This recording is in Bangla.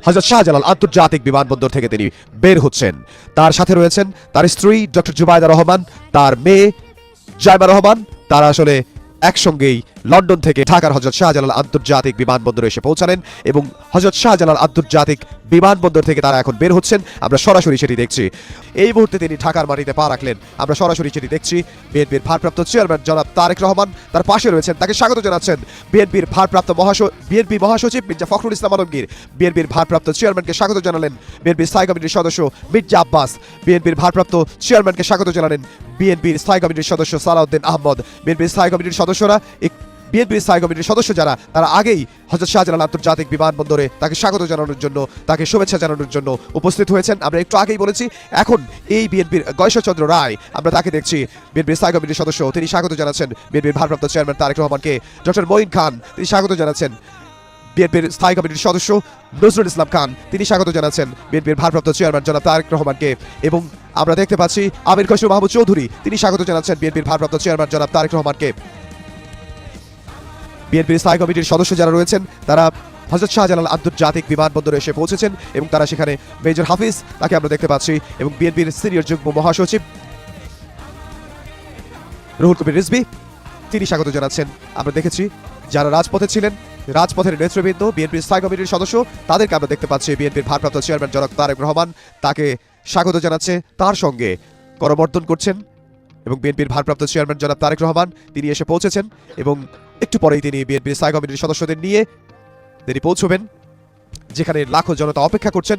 হযরত শাহজালাল আন্তর্জাতিক বিমানবন্দর থেকে তিনি বের হচ্ছেন। তার সাথে রয়েছেন তার স্ত্রী ডক্টর জুবাইদা রহমান, তার মেয়ে জাইমা রহমান। তারা আসলে একসঙ্গেই লন্ডন থেকে ঢাকার হযরত শাহজালাল আন্তর্জাতিক বিমানবন্দরে এসে পৌঁছালেন এবং হযরত শাহজালাল আন্তর্জাতিক বিমানবন্দর থেকে তারা এখন বের হচ্ছেন। আমরা সরাসরি সেটি দেখছি। এই মুহূর্তে তিনি ঢাকার মাটিতে পা রাখলেন, আমরা সরাসরি সেটি দেখছি। বিএনপির ভারপ্রাপ্ত চেয়ারম্যান জনাব তারেক রহমান তার পাশে রয়েছেন, তাকে স্বাগত জানাচ্ছেন বিএনপির বিএনপি মহাসচিব মির্জা ফখরুল ইসলাম আলমগীর। বিএনপির ভারপ্রাপ্ত চেয়ারম্যানকে স্বাগত জানালেন বিএনপির স্থায়ী কমিটির সদস্য মির্জা আব্বাস। বিএনপির ভারপ্রাপ্ত চেয়ারম্যানকে স্বাগত জানালেন বিএনপির স্থায়ী কমিটির সদস্য সালাউদ্দিন আহমদ। বিএনপির স্থায়ী কমিটির সদস্য যারা, তারা আগেই হযরত শাহজালাল আন্তর্জাতিক বিমানবন্দরে তাকে স্বাগত জানানোর জন্য, তাকে শুভেচ্ছা জানানোর জন্য উপস্থিত হয়েছেন। আমরা একটু আগেই বলেছি, এখন এই বিএনপির গয়েশ্বরচন্দ্র রায়, আমরা তাকে দেখছি বিএনপির স্থায়ী কমিটির সদস্য, তিনি স্বাগত জানাচ্ছেন বিএনপির ভারপ্রাপ্ত চেয়ারম্যান তারেক রহমানকে। ডক্টর মঈন খান, তিনি স্বাগত জানাচ্ছেন বিএনপির স্থায়ী কমিটির সদস্য নজরুল ইসলাম খান, তিনি স্বাগত জানাচ্ছেন বিএনপির ভারপ্রাপ্ত চেয়ারম্যান জনাব তারেক রহমানকে। এবং আমরা দেখতে পাচ্ছি আমির খসরু মাহমুদ চৌধুরী, তিনি স্বাগত জানাচ্ছেন বিএনপির ভারপ্রাপ্ত চেয়ারম্যান জনাব তারেক রহমানকে। বিএনপির স্থায়ী কমিটির সদস্য যারা রয়েছেন, তারা হযরত শাহজালাল আন্তর্জাতিক বিমানবন্দরে এসে পৌঁছেছেন এবং তারা সেখানে মেজর হাফিজ, তাকে আমরা দেখতে পাচ্ছি, এবং বিএনপির সিনিয়র যুগ্ম মহাসচিব রুহুল কবির রিজভী, তিনি স্বাগত জানাচ্ছেন। আমরা দেখেছি যারা রাজপথে ছিলেন, রাজপথের নেতৃবৃন্দ, বিএনপির স্থায়ী কমিটির সদস্য, তাদেরকে আমরা দেখতে পাচ্ছি। বিএনপির ভারপ্রাপ্ত চেয়ারম্যান জনাব তারেক রহমান তাকে স্বাগত জানাচ্ছে, তার সঙ্গে করমর্দন করছেন। এবং বিএনপির ভারপ্রাপ্ত চেয়ারম্যান জনাব তারেক রহমান তিনি এসে পৌঁছেছেন এবং একটু পরেই তিনি বিএনপির স্থায়ী কমিটির সদস্যদের নিয়ে তিনি পৌঁছবেন যেখানে লাখো জনতা অপেক্ষা করছেন।